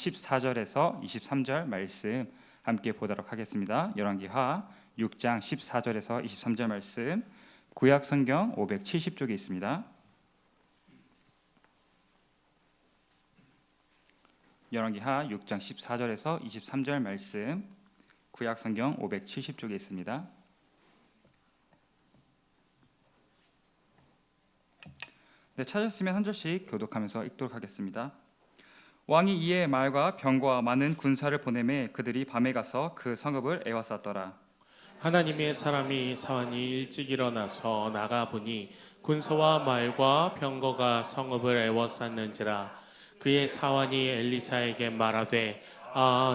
14절에서 23절 말씀 함께 보도록 하겠습니다. 열왕기하 6장 14절에서 23절 말씀, 구약 성경 570쪽에 있습니다. 열왕기하 6장 14절에서 23절 말씀, 구약 성경 570쪽에 있습니다. 네, 찾았으면 한 절씩 교독하면서 읽도록 하겠습니다. 왕이 이에 말과 병거와 많은 군사를 보내매 그들이 밤에 가서 그 성읍을 에워쌌더라. 하나님의 사람이 사환이 일찍 일어나서 나가보니 군사와 말과 병거가 성읍을 에워쌌는지라. 그의 사환이 엘리사에게 말하되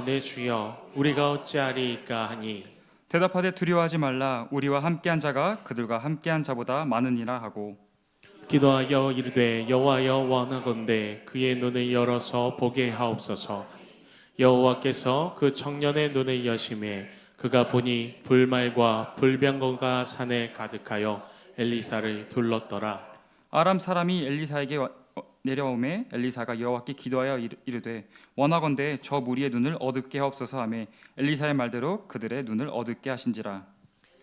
내 주여 우리가 어찌하리이까 하니, 대답하되 두려워하지 말라. 우리와 함께한 자가 그들과 함께한 자보다 많으니라 하고, 기도하여 이르되 여호와여 원하건대 그의 눈을 열어서 보게 하옵소서. 여호와께서 그 청년의 눈을 여심해 그가 보니 불말과 불병거가 산에 가득하여 엘리사를 둘렀더라. 아람 사람이 엘리사에게 내려오매 엘리사가 여호와께 기도하여 이르되 원하건대 저 무리의 눈을 어둡게 하옵소서 하매 엘리사의 말대로 그들의 눈을 어둡게 하신지라.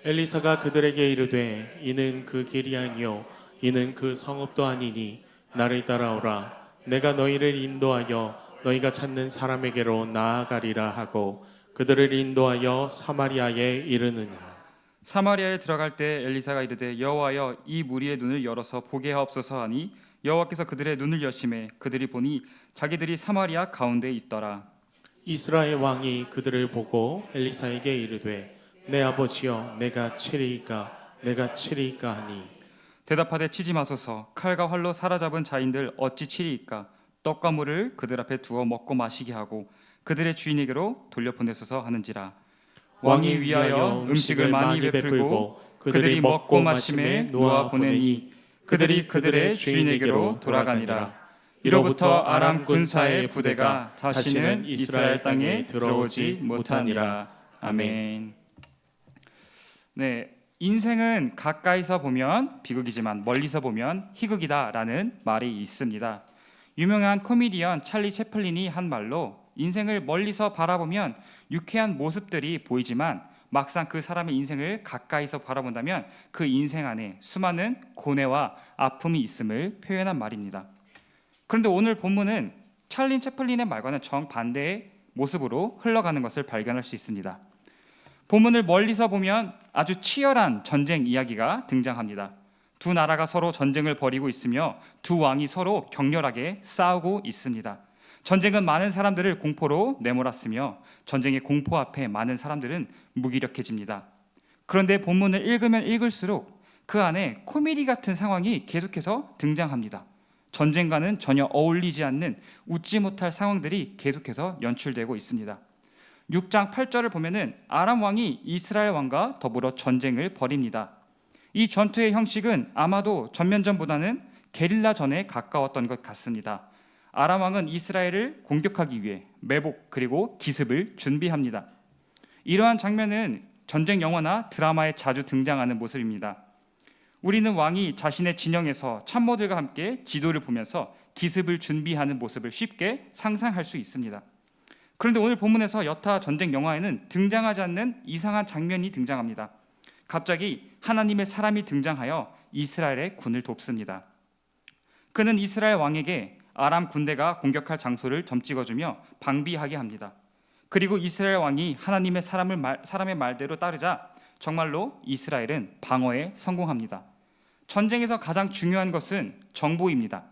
엘리사가 그들에게 이르되 이는 그 길이 아니요 이는 그 성읍도 아니니 나를 따라오라. 내가 너희를 인도하여 너희가 찾는 사람에게로 나아가리라 하고 그들을 인도하여 사마리아에 이르느니라. 사마리아에 들어갈 때 엘리사가 이르되 여호와여 이 무리의 눈을 열어서 보게 하옵소서 하니 여호와께서 그들의 눈을 여심해 그들이 보니 자기들이 사마리아 가운데 있더라. 이스라엘 왕이 그들을 보고 엘리사에게 이르되 내 아버지여 내가 치리이까 하니, 대답하되 치지 마소서. 칼과 활로 사로잡은 자인들 어찌 치리이까. 떡과 물을 그들 앞에 두어 먹고 마시게 하고 그들의 주인에게로 돌려보내소서 하는지라. 왕이 위하여 음식을 많이 베풀고 그들이 먹고 마심에 놓아 보내니 그들이 그들의 주인에게로 돌아가니라. 이로부터 아람 군사의 부대가 다시는 이스라엘 땅에 들어오지 못하니라. 아멘. 네, 인생은 가까이서 보면 비극이지만 멀리서 보면 희극이다라는 말이 있습니다. 유명한 코미디언 찰리 채플린이 한 말로 인생을 멀리서 바라보면 유쾌한 모습들이 보이지만 막상 그 사람의 인생을 가까이서 바라본다면 그 인생 안에 수많은 고뇌와 아픔이 있음을 표현한 말입니다. 그런데 오늘 본문은 찰리 채플린의 말과는 정반대의 모습으로 흘러가는 것을 발견할 수 있습니다. 본문을 멀리서 보면 아주 치열한 전쟁 이야기가 등장합니다. 두 나라가 서로 전쟁을 벌이고 있으며 두 왕이 서로 격렬하게 싸우고 있습니다. 전쟁은 많은 사람들을 공포로 내몰았으며 전쟁의 공포 앞에 많은 사람들은 무기력해집니다. 그런데 본문을 읽으면 읽을수록 그 안에 코미디 같은 상황이 계속해서 등장합니다. 전쟁과는 전혀 어울리지 않는 웃지 못할 상황들이 계속해서 연출되고 있습니다. 6장 8절을 보면은 아람 왕이 이스라엘 왕과 더불어 전쟁을 벌입니다. 이 전투의 형식은 아마도 전면전보다는 게릴라전에 가까웠던 것 같습니다. 아람 왕은 이스라엘을 공격하기 위해 매복 그리고 기습을 준비합니다. 이러한 장면은 전쟁 영화나 드라마에 자주 등장하는 모습입니다. 우리는 왕이 자신의 진영에서 참모들과 함께 지도를 보면서 기습을 준비하는 모습을 쉽게 상상할 수 있습니다. 그런데 오늘 본문에서 여타 전쟁 영화에는 등장하지 않는 이상한 장면이 등장합니다. 갑자기 하나님의 사람이 등장하여 이스라엘의 군을 돕습니다. 그는 이스라엘 왕에게 아람 군대가 공격할 장소를 점 찍어주며 방비하게 합니다. 그리고 이스라엘 왕이 하나님의 사람의 말대로 따르자 정말로 이스라엘은 방어에 성공합니다. 전쟁에서 가장 중요한 것은 정보입니다.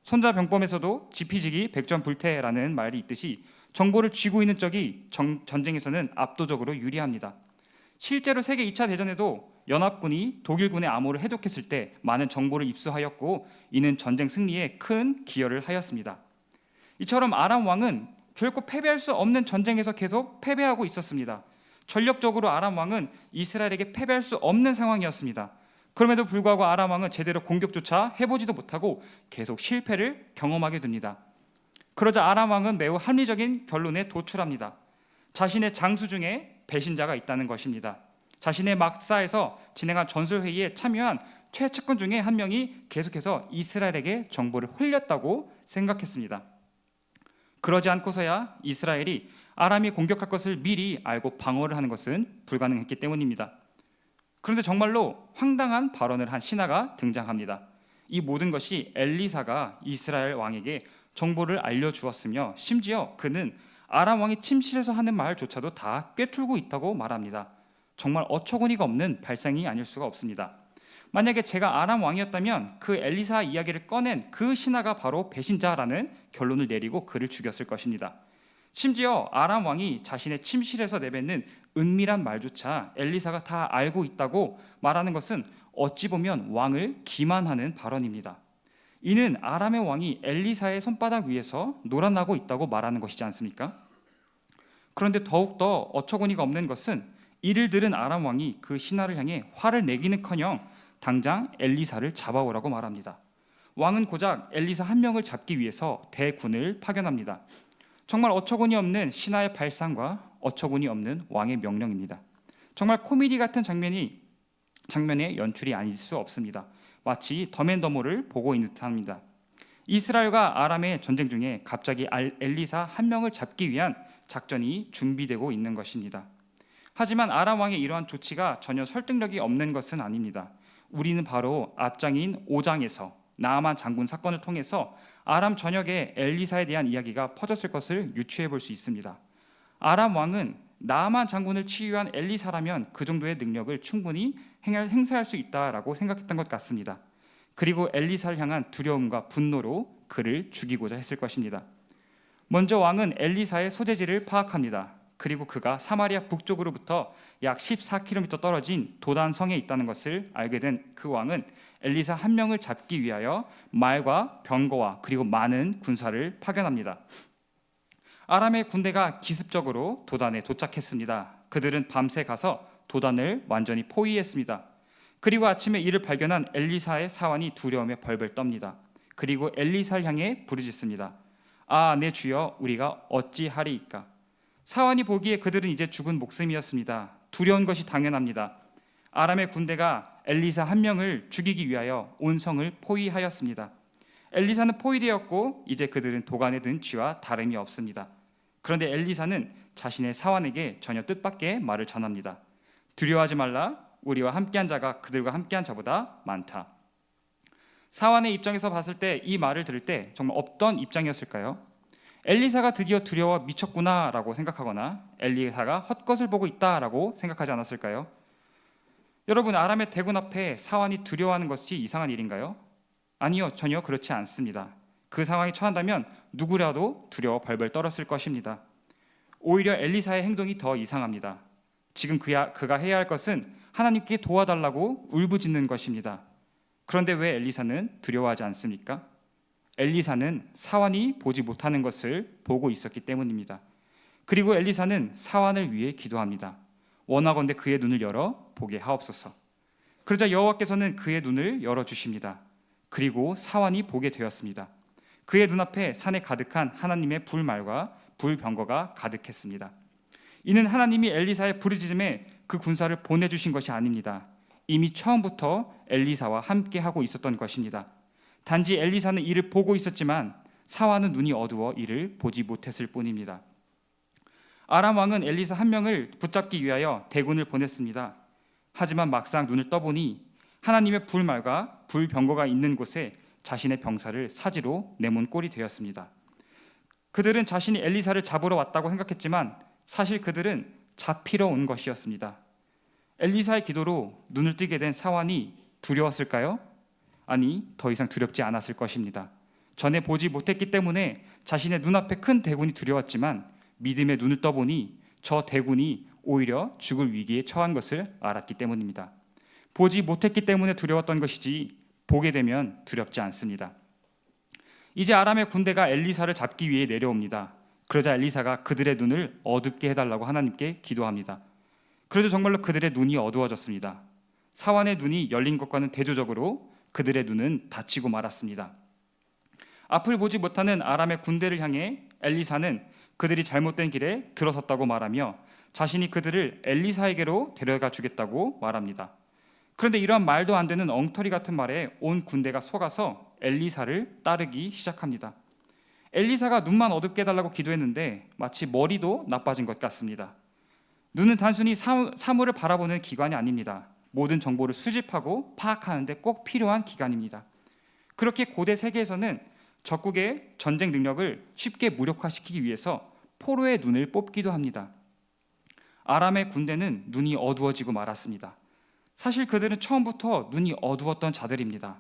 손자병법에서도 지피지기 백전불태라는 말이 있듯이 정보를 쥐고 있는 쪽이 전쟁에서는 압도적으로 유리합니다. 실제로 세계 2차 대전에도 연합군이 독일군의 암호를 해독했을 때 많은 정보를 입수하였고 이는 전쟁 승리에 큰 기여를 하였습니다. 이처럼 아람 왕은 결코 패배할 수 없는 전쟁에서 계속 패배하고 있었습니다. 전력적으로 아람 왕은 이스라엘에게 패배할 수 없는 상황이었습니다. 그럼에도 불구하고 아람 왕은 제대로 공격조차 해보지도 못하고 계속 실패를 경험하게 됩니다. 그러자 아람 왕은 매우 합리적인 결론에 도출합니다. 자신의 장수 중에 배신자가 있다는 것입니다. 자신의 막사에서 진행한 전술회의에 참여한 최측근 중에 한 명이 계속해서 이스라엘에게 정보를 흘렸다고 생각했습니다. 그러지 않고서야 이스라엘이 아람이 공격할 것을 미리 알고 방어를 하는 것은 불가능했기 때문입니다. 그런데 정말로 황당한 발언을 한 신하가 등장합니다. 이 모든 것이 엘리사가 이스라엘 왕에게 정보를 알려주었으며 심지어 그는 아람 왕이 침실에서 하는 말조차도 다 꿰뚫고 있다고 말합니다. 정말 어처구니가 없는 발상이 아닐 수가 없습니다. 만약에 제가 아람 왕이었다면 그 엘리사 이야기를 꺼낸 그 신하가 바로 배신자라는 결론을 내리고 그를 죽였을 것입니다. 심지어 아람 왕이 자신의 침실에서 내뱉는 은밀한 말조차 엘리사가 다 알고 있다고 말하는 것은 어찌 보면 왕을 기만하는 발언입니다. 이는 아람의 왕이 엘리사의 손바닥 위에서 놀아나고 있다고 말하는 것이지 않습니까? 그런데 더욱더 어처구니가 없는 것은 이를 들은 아람 왕이 그 신하를 향해 화를 내기는커녕 당장 엘리사를 잡아오라고 말합니다. 왕은 고작 엘리사 한 명을 잡기 위해서 대군을 파견합니다. 정말 어처구니 없는 신하의 발상과 어처구니 없는 왕의 명령입니다. 정말 코미디 같은 장면의 연출이 아닐 수 없습니다. 마치 덤앤더머를 보고 있는 듯합니다. 이스라엘과 아람의 전쟁 중에 갑자기 엘리사 한 명을 잡기 위한 작전이 준비되고 있는 것입니다. 하지만 아람 왕의 이러한 조치가 전혀 설득력이 없는 것은 아닙니다. 우리는 바로 앞장인 5장에서 나아만 장군 사건을 통해서 아람 전역에 엘리사에 대한 이야기가 퍼졌을 것을 유추해 볼 수 있습니다. 아람 왕은 나아만 장군을 치유한 엘리사라면 그 정도의 능력을 충분히 행사할 수 있다라고 생각했던 것 같습니다. 그리고 엘리사를 향한 두려움과 분노로 그를 죽이고자 했을 것입니다. 먼저 왕은 엘리사의 소재지를 파악합니다. 그리고 그가 사마리아 북쪽으로부터 약 14km 떨어진 도단 성에 있다는 것을 알게 된 그 왕은 엘리사 한 명을 잡기 위하여 말과 병거와 그리고 많은 군사를 파견합니다. 아람의 군대가 기습적으로 도단에 도착했습니다. 그들은 밤새 가서 도단을 완전히 포위했습니다. 그리고 아침에 이를 발견한 엘리사의 사환이 두려움에 벌벌 떱니다. 그리고 엘리사를 향해 부르짖습니다. 아, 내 주여, 우리가 어찌하리이까? 사환이 보기에 그들은 이제 죽은 목숨이었습니다. 두려운 것이 당연합니다. 아람의 군대가 엘리사 한 명을 죽이기 위하여 온 성을 포위하였습니다. 엘리사는 포위되었고 이제 그들은 도간에 든 쥐와 다름이 없습니다. 그런데 엘리사는 자신의 사환에게 전혀 뜻밖의 말을 전합니다. 두려워하지 말라. 우리와 함께한 자가 그들과 함께한 자보다 많다. 사환의 입장에서 봤을 때 이 말을 들을 때 정말 어떤 입장이었을까요? 엘리사가 드디어 두려워 미쳤구나라고 생각하거나 엘리사가 헛것을 보고 있다라고 생각하지 않았을까요? 여러분, 아람의 대군 앞에 사환이 두려워하는 것이 이상한 일인가요? 아니요, 전혀 그렇지 않습니다. 그 상황에 처한다면 누구라도 두려워 벌벌 떨었을 것입니다. 오히려 엘리사의 행동이 더 이상합니다. 지금 그가 해야 할 것은 하나님께 도와달라고 울부짖는 것입니다. 그런데 왜 엘리사는 두려워하지 않습니까? 엘리사는 사환이 보지 못하는 것을 보고 있었기 때문입니다. 그리고 엘리사는 사환을 위해 기도합니다. 원하건대 그의 눈을 열어 보게 하옵소서. 그러자 여호와께서는 그의 눈을 열어주십니다. 그리고 사환이 보게 되었습니다. 그의 눈앞에 산에 가득한 하나님의 불말과 불병거가 가득했습니다. 이는 하나님이 엘리사의 부르짖음에 그 군사를 보내주신 것이 아닙니다. 이미 처음부터 엘리사와 함께하고 있었던 것입니다. 단지 엘리사는 이를 보고 있었지만 사환은 눈이 어두워 이를 보지 못했을 뿐입니다. 아람 왕은 엘리사 한 명을 붙잡기 위하여 대군을 보냈습니다. 하지만 막상 눈을 떠보니 하나님의 불말과 불병거가 있는 곳에 자신의 병사를 사지로 내몬 꼴이 되었습니다. 그들은 자신이 엘리사를 잡으러 왔다고 생각했지만 사실 그들은 잡히러 온 것이었습니다. 엘리사의 기도로 눈을 뜨게 된 사환이 두려웠을까요? 아니, 더 이상 두렵지 않았을 것입니다. 전에 보지 못했기 때문에 자신의 눈앞에 큰 대군이 두려웠지만 믿음의 눈을 떠보니 저 대군이 오히려 죽을 위기에 처한 것을 알았기 때문입니다. 보지 못했기 때문에 두려웠던 것이지 보게 되면 두렵지 않습니다. 이제 아람의 군대가 엘리사를 잡기 위해 내려옵니다. 그러자 엘리사가 그들의 눈을 어둡게 해달라고 하나님께 기도합니다. 그래도 정말로 그들의 눈이 어두워졌습니다. 사환의 눈이 열린 것과는 대조적으로 그들의 눈은 닫히고 말았습니다. 앞을 보지 못하는 아람의 군대를 향해 엘리사는 그들이 잘못된 길에 들어섰다고 말하며 자신이 그들을 엘리사에게로 데려가 주겠다고 말합니다. 그런데 이러한 말도 안 되는 엉터리 같은 말에 온 군대가 속아서 엘리사를 따르기 시작합니다. 엘리사가 눈만 어둡게 해달라고 기도했는데 마치 머리도 나빠진 것 같습니다. 눈은 단순히 사물을 바라보는 기관이 아닙니다. 모든 정보를 수집하고 파악하는 데 꼭 필요한 기관입니다. 그렇게 고대 세계에서는 적국의 전쟁 능력을 쉽게 무력화시키기 위해서 포로의 눈을 뽑기도 합니다. 아람의 군대는 눈이 어두워지고 말았습니다. 사실 그들은 처음부터 눈이 어두웠던 자들입니다.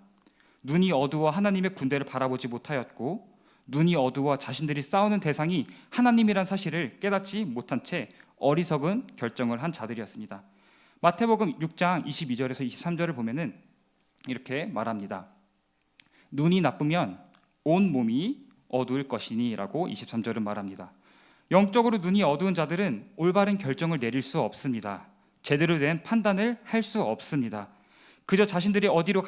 눈이 어두워 하나님의 군대를 바라보지 못하였고, 눈이 어두워 자신들이 싸우는 대상이 하나님이란 사실을 깨닫지 못한 채 어리석은 결정을 한 자들이었습니다. 마태복음 6장 22절에서 23절을 보면은 이렇게 말합니다. 눈이 나쁘면 온 몸이 어두울 것이니 라고 23절은 말합니다. 영적으로 눈이 어두운 자들은 올바른 결정을 내릴 수 없습니다. 제대로 된 판단을 할 수 없습니다. 그저 자신들이 어디로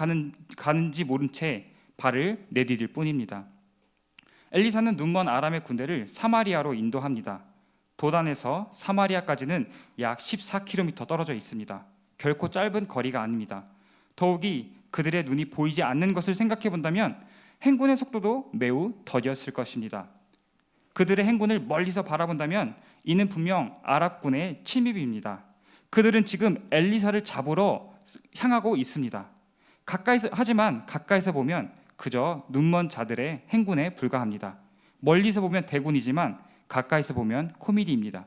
가는지 모른 채 발을 내디딜 뿐입니다. 엘리사는 눈먼 아람의 군대를 사마리아로 인도합니다. 도단에서 사마리아까지는 약 14km 떨어져 있습니다. 결코 짧은 거리가 아닙니다. 더욱이 그들의 눈이 보이지 않는 것을 생각해 본다면 행군의 속도도 매우 더디었을 것입니다. 그들의 행군을 멀리서 바라본다면 이는 분명 아랍군의 침입입니다. 그들은 지금 엘리사를 잡으러 향하고 있습니다. 하지만 가까이서 보면 그저 눈먼 자들의 행군에 불과합니다. 멀리서 보면 대군이지만 가까이서 보면 코미디입니다.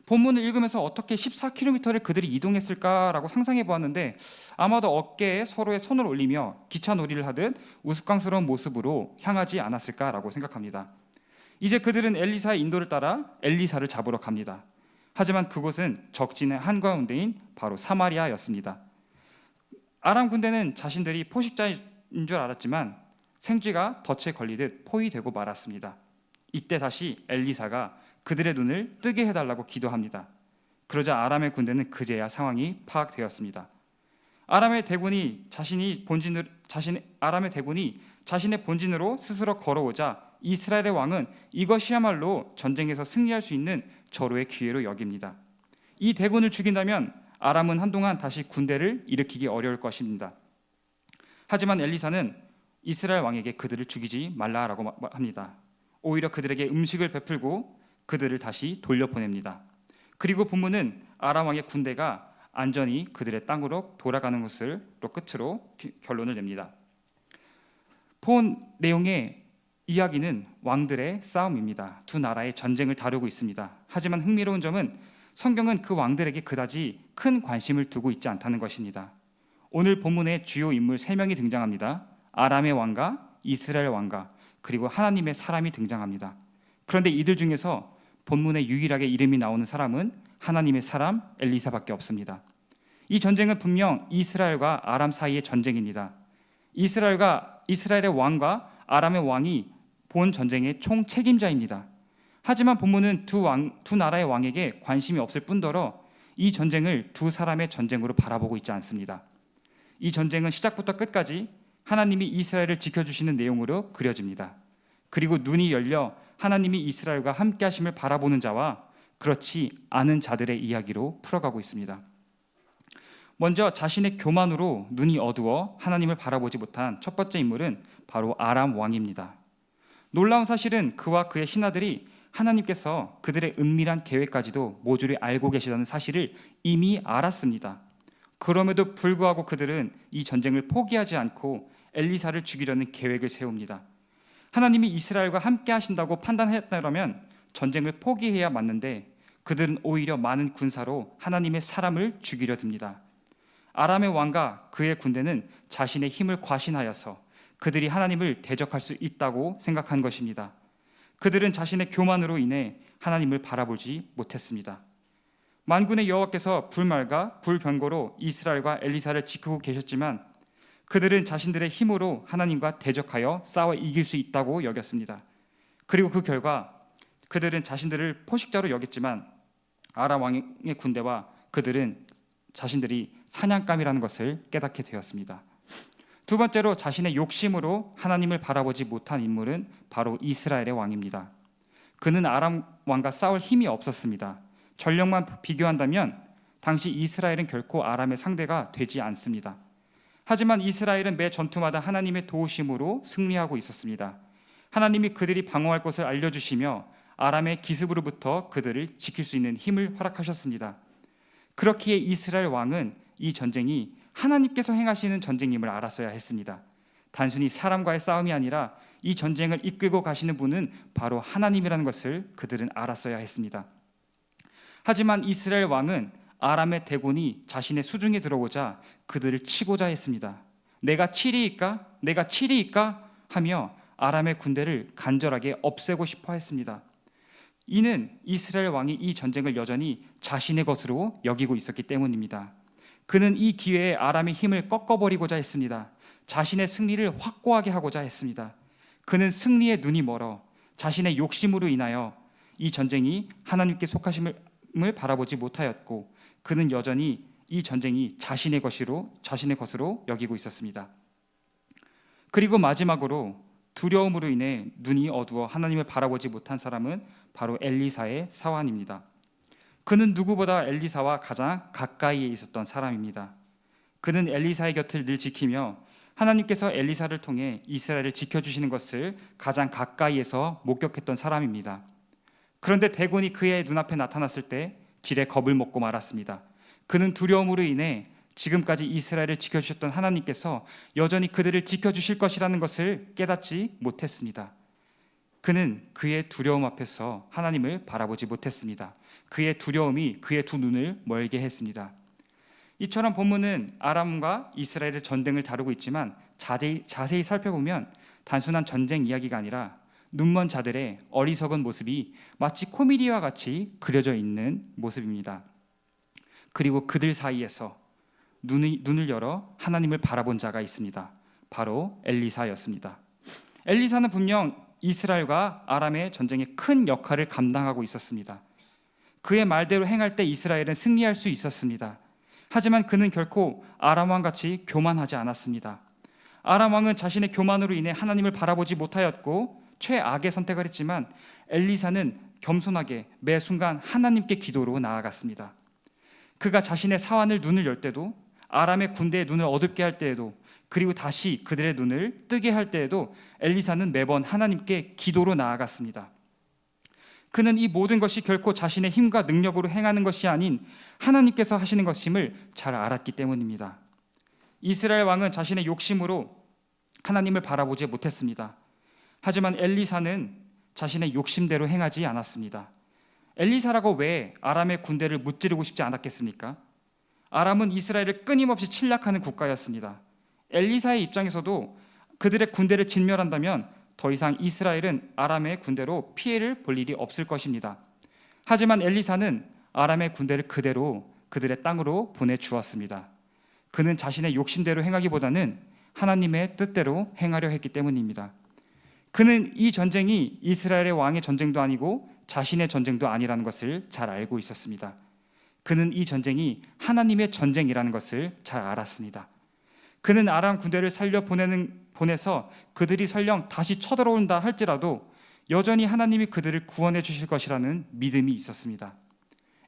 본문을 읽으면서 어떻게 14km를 그들이 이동했을까라고 상상해 보았는데, 아마도 어깨에 서로의 손을 올리며 기차놀이를 하듯 우스꽝스러운 모습으로 향하지 않았을까라고 생각합니다. 이제 그들은 엘리사의 인도를 따라 엘리사를 잡으러 갑니다. 하지만 그곳은 적진의 한가운데인 바로 사마리아였습니다. 아람 군대는 자신들이 포식자인 줄 알았지만 생쥐가 덫에 걸리듯 포위되고 말았습니다. 이때 다시 엘리사가 그들의 눈을 뜨게 해달라고 기도합니다. 그러자 아람의 군대는 그제야 상황이 파악되었습니다. 아람의 대군이 자신의 본진으로 스스로 걸어오자 이스라엘의 왕은 이것이야말로 전쟁에서 승리할 수 있는 절호의 기회로 여깁니다. 이 대군을 죽인다면 아람은 한동안 다시 군대를 일으키기 어려울 것입니다. 하지만 엘리사는 이스라엘 왕에게 그들을 죽이지 말라라고 합니다. 오히려 그들에게 음식을 베풀고 그들을 다시 돌려보냅니다. 그리고 본문은 아람 왕의 군대가 안전히 그들의 땅으로 돌아가는 것으로 끝으로 결론을 냅니다. 본 내용의 이야기는 왕들의 싸움입니다. 두 나라의 전쟁을 다루고 있습니다. 하지만 흥미로운 점은 성경은 그 왕들에게 그다지 큰 관심을 두고 있지 않다는 것입니다. 오늘 본문에 주요 인물 3명이 등장합니다. 아람의 왕과 이스라엘 왕과 그리고 하나님의 사람이 등장합니다. 그런데 이들 중에서 본문에 유일하게 이름이 나오는 사람은 하나님의 사람 엘리사밖에 없습니다. 이 전쟁은 분명 이스라엘과 아람 사이의 전쟁입니다. 이스라엘의 왕과 아람의 왕이 본 전쟁의 총 책임자입니다. 하지만 본문은 두 나라의 왕에게 관심이 없을 뿐더러 이 전쟁을 두 사람의 전쟁으로 바라보고 있지 않습니다. 이 전쟁은 시작부터 끝까지 하나님이 이스라엘을 지켜주시는 내용으로 그려집니다. 그리고 눈이 열려 하나님이 이스라엘과 함께 하심을 바라보는 자와 그렇지 않은 자들의 이야기로 풀어가고 있습니다. 먼저 자신의 교만으로 눈이 어두워 하나님을 바라보지 못한 첫 번째 인물은 바로 아람 왕입니다. 놀라운 사실은 그와 그의 신하들이 하나님께서 그들의 은밀한 계획까지도 모조리 알고 계시다는 사실을 이미 알았습니다. 그럼에도 불구하고 그들은 이 전쟁을 포기하지 않고 엘리사를 죽이려는 계획을 세웁니다. 하나님이 이스라엘과 함께 하신다고 판단했다면 전쟁을 포기해야 맞는데 그들은 오히려 많은 군사로 하나님의 사람을 죽이려 듭니다. 아람의 왕과 그의 군대는 자신의 힘을 과신하여서 그들이 하나님을 대적할 수 있다고 생각한 것입니다. 그들은 자신의 교만으로 인해 하나님을 바라보지 못했습니다. 만군의 여호와께서 불말과 불병거로 이스라엘과 엘리사를 지키고 계셨지만 그들은 자신들의 힘으로 하나님과 대적하여 싸워 이길 수 있다고 여겼습니다. 그리고 그 결과 그들은 자신들을 포식자로 여겼지만 아람 왕의 군대와 그들은 자신들이 사냥감이라는 것을 깨닫게 되었습니다. 두 번째로 자신의 욕심으로 하나님을 바라보지 못한 인물은 바로 이스라엘의 왕입니다. 그는 아람 왕과 싸울 힘이 없었습니다. 전력만 비교한다면 당시 이스라엘은 결코 아람의 상대가 되지 않습니다. 하지만 이스라엘은 매 전투마다 하나님의 도우심으로 승리하고 있었습니다. 하나님이 그들이 방어할 곳을 알려주시며 아람의 기습으로부터 그들을 지킬 수 있는 힘을 허락하셨습니다. 그렇기에 이스라엘 왕은 이 전쟁이 하나님께서 행하시는 전쟁임을 알았어야 했습니다. 단순히 사람과의 싸움이 아니라 이 전쟁을 이끌고 가시는 분은 바로 하나님이라는 것을 그들은 알았어야 했습니다. 하지만 이스라엘 왕은 아람의 대군이 자신의 수중에 들어오자 그들을 치고자 했습니다. 내가 치리이까? 내가 치리이까? 하며 아람의 군대를 간절하게 없애고 싶어 했습니다. 이는 이스라엘 왕이 이 전쟁을 여전히 자신의 것으로 여기고 있었기 때문입니다. 그는 이 기회에 아람의 힘을 꺾어버리고자 했습니다. 자신의 승리를 확고하게 하고자 했습니다. 그는 승리의 눈이 멀어 자신의 욕심으로 인하여 이 전쟁이 하나님께 속하심을 바라보지 못하였고, 그는 여전히 이 전쟁이 자신의 것으로 여기고 있었습니다. 그리고 마지막으로 두려움으로 인해 눈이 어두워 하나님을 바라보지 못한 사람은 바로 엘리사의 사환입니다. 그는 누구보다 엘리사와 가장 가까이에 있었던 사람입니다. 그는 엘리사의 곁을 늘 지키며 하나님께서 엘리사를 통해 이스라엘을 지켜주시는 것을 가장 가까이에서 목격했던 사람입니다. 그런데 대군이 그의 눈앞에 나타났을 때 지레 겁을 먹고 말았습니다. 그는 두려움으로 인해 지금까지 이스라엘을 지켜주셨던 하나님께서 여전히 그들을 지켜주실 것이라는 것을 깨닫지 못했습니다. 그는 그의 두려움 앞에서 하나님을 바라보지 못했습니다. 그의 두려움이 그의 두 눈을 멀게 했습니다. 이처럼 본문은 아람과 이스라엘의 전쟁을 다루고 있지만 자세히 살펴보면 단순한 전쟁 이야기가 아니라 눈먼 자들의 어리석은 모습이 마치 코미디와 같이 그려져 있는 모습입니다. 그리고 그들 사이에서 눈을 열어 하나님을 바라본 자가 있습니다. 바로 엘리사였습니다. 엘리사는 분명 이스라엘과 아람의 전쟁에 큰 역할을 감당하고 있었습니다. 그의 말대로 행할 때 이스라엘은 승리할 수 있었습니다. 하지만 그는 결코 아람 왕같이 교만하지 않았습니다. 아람 왕은 자신의 교만으로 인해 하나님을 바라보지 못하였고 최악의 선택을 했지만 엘리사는 겸손하게 매 순간 하나님께 기도로 나아갔습니다. 그가 자신의 사환을 눈을 열 때도, 아람의 군대의 눈을 어둡게 할 때에도, 그리고 다시 그들의 눈을 뜨게 할 때에도 엘리사는 매번 하나님께 기도로 나아갔습니다. 그는 이 모든 것이 결코 자신의 힘과 능력으로 행하는 것이 아닌 하나님께서 하시는 것임을 잘 알았기 때문입니다. 이스라엘 왕은 자신의 욕심으로 하나님을 바라보지 못했습니다. 하지만 엘리사는 자신의 욕심대로 행하지 않았습니다. 엘리사라고 왜 아람의 군대를 무찌르고 싶지 않았겠습니까? 아람은 이스라엘을 끊임없이 침략하는 국가였습니다. 엘리사의 입장에서도 그들의 군대를 진멸한다면 더 이상 이스라엘은 아람의 군대로 피해를 볼 일이 없을 것입니다. 하지만 엘리사는 아람의 군대를 그대로 그들의 땅으로 보내주었습니다. 그는 자신의 욕심대로 행하기보다는 하나님의 뜻대로 행하려 했기 때문입니다. 그는 이 전쟁이 이스라엘의 왕의 전쟁도 아니고 자신의 전쟁도 아니라는 것을 잘 알고 있었습니다. 그는 이 전쟁이 하나님의 전쟁이라는 것을 잘 알았습니다. 그는 아람 군대를 살려 보내서 그들이 설령 다시 쳐들어온다 할지라도 여전히 하나님이 그들을 구원해 주실 것이라는 믿음이 있었습니다.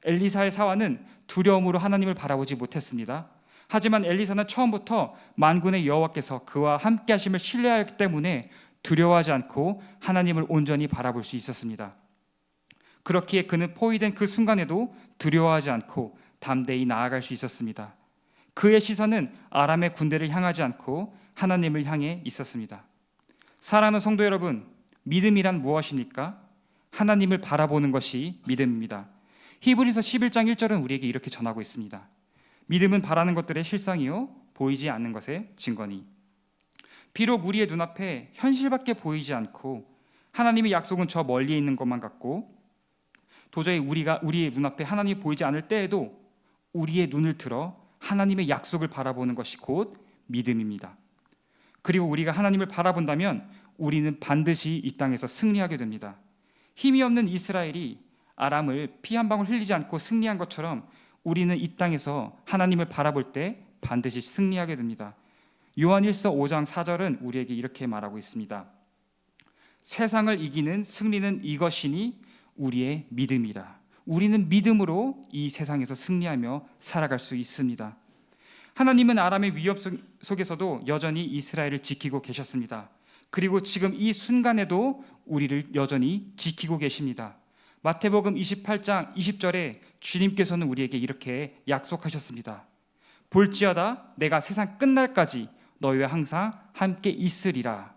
엘리사의 사환은 두려움으로 하나님을 바라보지 못했습니다. 하지만 엘리사는 처음부터 만군의 여호와께서 그와 함께 하심을 신뢰하였기 때문에 두려워하지 않고 하나님을 온전히 바라볼 수 있었습니다. 그렇기에 그는 포위된 그 순간에도 두려워하지 않고 담대히 나아갈 수 있었습니다. 그의 시선은 아람의 군대를 향하지 않고 하나님을 향해 있었습니다. 사랑하는 성도 여러분, 믿음이란 무엇입니까? 하나님을 바라보는 것이 믿음입니다. 히브리서 11장 1절은 우리에게 이렇게 전하고 있습니다. 믿음은 바라는 것들의 실상이요 보이지 않는 것의 증거니. 비록 우리의 눈앞에 현실밖에 보이지 않고 하나님의 약속은 저 멀리에 있는 것만 같고 도저히 우리의 눈앞에 하나님이 보이지 않을 때에도 우리의 눈을 들어 하나님의 약속을 바라보는 것이 곧 믿음입니다. 그리고 우리가 하나님을 바라본다면 우리는 반드시 이 땅에서 승리하게 됩니다. 힘이 없는 이스라엘이 아람을 피 한 방울 흘리지 않고 승리한 것처럼 우리는 이 땅에서 하나님을 바라볼 때 반드시 승리하게 됩니다. 요한일서 5장 4절은 우리에게 이렇게 말하고 있습니다. 세상을 이기는 승리는 이것이니 우리의 믿음이라. 우리는 믿음으로 이 세상에서 승리하며 살아갈 수 있습니다. 하나님은 아람의 위협 속에서도 여전히 이스라엘을 지키고 계셨습니다. 그리고 지금 이 순간에도 우리를 여전히 지키고 계십니다. 마태복음 28장 20절에 주님께서는 우리에게 이렇게 약속하셨습니다. 볼지어다 내가 세상 끝날까지 너희와 항상 함께 있으리라.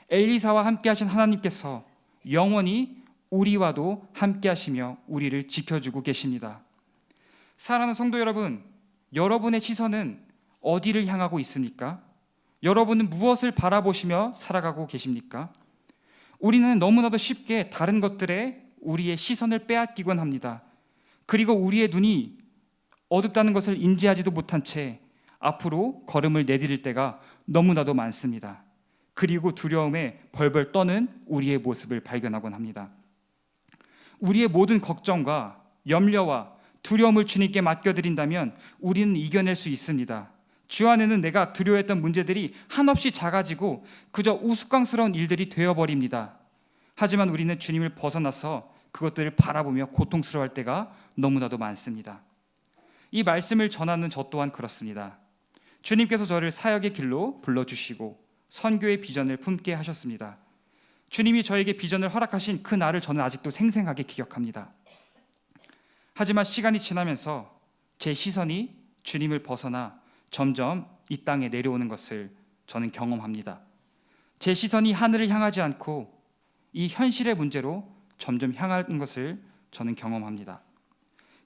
엘리사와 함께 하신 하나님께서 영원히 우리와도 함께 하시며 우리를 지켜주고 계십니다. 사랑하는 성도 여러분, 여러분의 시선은 어디를 향하고 있습니까? 여러분은 무엇을 바라보시며 살아가고 계십니까? 우리는 너무나도 쉽게 다른 것들에 우리의 시선을 빼앗기곤 합니다. 그리고 우리의 눈이 어둡다는 것을 인지하지도 못한 채 앞으로 걸음을 내디딜 때가 너무나도 많습니다. 그리고 두려움에 벌벌 떠는 우리의 모습을 발견하곤 합니다. 우리의 모든 걱정과 염려와 두려움을 주님께 맡겨드린다면 우리는 이겨낼 수 있습니다. 주 안에는 내가 두려워했던 문제들이 한없이 작아지고 그저 우스꽝스러운 일들이 되어버립니다. 하지만 우리는 주님을 벗어나서 그것들을 바라보며 고통스러워할 때가 너무나도 많습니다. 이 말씀을 전하는 저 또한 그렇습니다. 주님께서 저를 사역의 길로 불러주시고 선교의 비전을 품게 하셨습니다. 주님이 저에게 비전을 허락하신 그 날을 저는 아직도 생생하게 기억합니다. 하지만 시간이 지나면서 제 시선이 주님을 벗어나 점점 이 땅에 내려오는 것을 저는 경험합니다. 제 시선이 하늘을 향하지 않고 이 현실의 문제로 점점 향하는 것을 저는 경험합니다.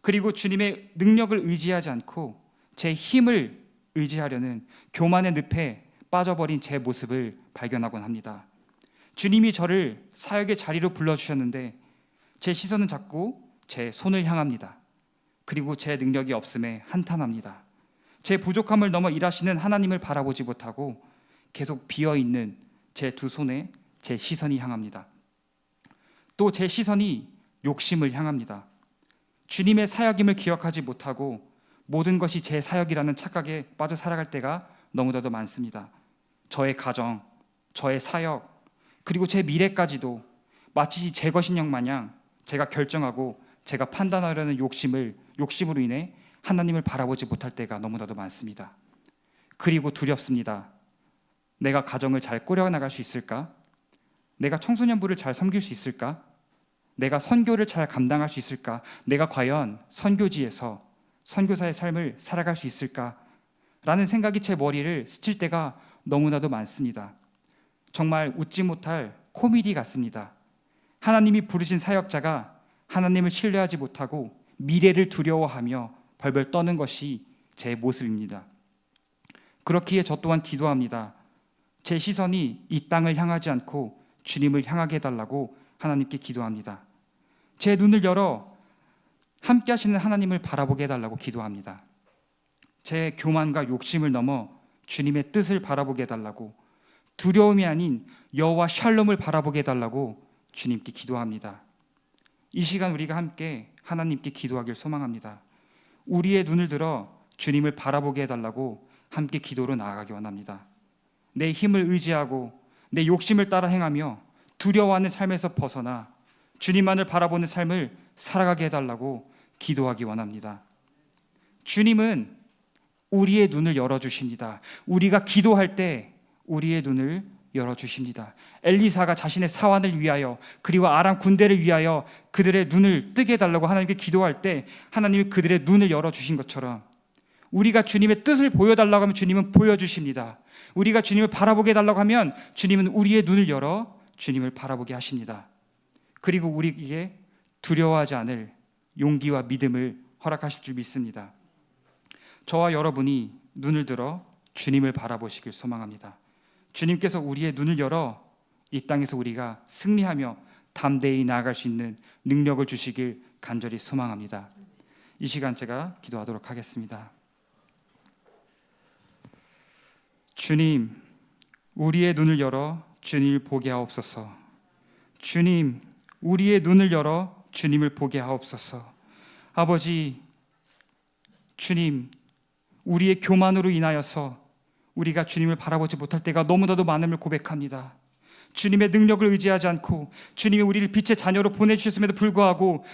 그리고 주님의 능력을 의지하지 않고 제 힘을 의지하려는 교만의 늪에 빠져버린 제 모습을 발견하곤 합니다. 주님이 저를 사역의 자리로 불러주셨는데 제 시선은 자꾸 제 손을 향합니다. 그리고 제 능력이 없음에 한탄합니다. 제 부족함을 넘어 일하시는 하나님을 바라보지 못하고 계속 비어있는 제 두 손에 제 시선이 향합니다. 또 제 시선이 욕심을 향합니다. 주님의 사역임을 기억하지 못하고 모든 것이 제 사역이라는 착각에 빠져 살아갈 때가 너무나도 많습니다. 저의 가정, 저의 사역, 그리고 제 미래까지도 마치 제 것인 영 마냥 제가 결정하고 제가 판단하려는 욕심으로 인해 하나님을 바라보지 못할 때가 너무나도 많습니다. 그리고 두렵습니다. 내가 가정을 잘 꾸려나갈 수 있을까? 내가 청소년부를 잘 섬길 수 있을까? 내가 선교를 잘 감당할 수 있을까? 내가 과연 선교지에서 선교사의 삶을 살아갈 수 있을까? 라는 생각이 제 머리를 스칠 때가 너무나도 많습니다. 정말 웃지 못할 코미디 같습니다. 하나님이 부르신 사역자가 하나님을 신뢰하지 못하고 미래를 두려워하며 벌벌 떠는 것이 제 모습입니다. 그렇기에 저 또한 기도합니다. 제 시선이 이 땅을 향하지 않고 주님을 향하게 해달라고 하나님께 기도합니다. 제 눈을 열어 함께 하시는 하나님을 바라보게 해달라고 기도합니다. 제 교만과 욕심을 넘어 주님의 뜻을 바라보게 해달라고, 두려움이 아닌 여호와 샬롬을 바라보게 해달라고 주님께 기도합니다. 이 시간 우리가 함께 하나님께 기도하길 소망합니다. 우리의 눈을 들어 주님을 바라보게 해달라고 함께 기도로 나아가기 원합니다. 내 힘을 의지하고 내 욕심을 따라 행하며 두려워하는 삶에서 벗어나 주님만을 바라보는 삶을 살아가게 해달라고 기도하기 원합니다. 주님은 우리의 눈을 열어주십니다. 우리가 기도할 때 우리의 눈을 열어주십니다. 엘리사가 자신의 사환을 위하여 그리고 아람 군대를 위하여 그들의 눈을 뜨게 해달라고 하나님께 기도할 때 하나님이 그들의 눈을 열어주신 것처럼 우리가 주님의 뜻을 보여달라고 하면 주님은 보여주십니다. 우리가 주님을 바라보게 해달라고 하면 주님은 우리의 눈을 열어 주님을 바라보게 하십니다. 그리고 우리에게 두려워하지 않을 용기와 믿음을 허락하실 줄 믿습니다. 저와 여러분이 눈을 들어 주님을 바라보시길 소망합니다. 주님께서 우리의 눈을 열어 이 땅에서 우리가 승리하며 담대히 나아갈 수 있는 능력을 주시길 간절히 소망합니다. 이 시간 제가 기도하도록 하겠습니다. 주님, 우리의 눈을 열어 주님을 보게 하옵소서. 주님, 우리의 눈을 열어 주님을 보게 하옵소서. 아버지, 주님, 우리의 교만으로 인하여서 우리가 주님을 바라보지 못할 때가 너무나도 많음을 고백합니다. 주님의 능력을 의지하지 않고 주님이 우리를 빛의 자녀로 보내주셨음에도 불구하고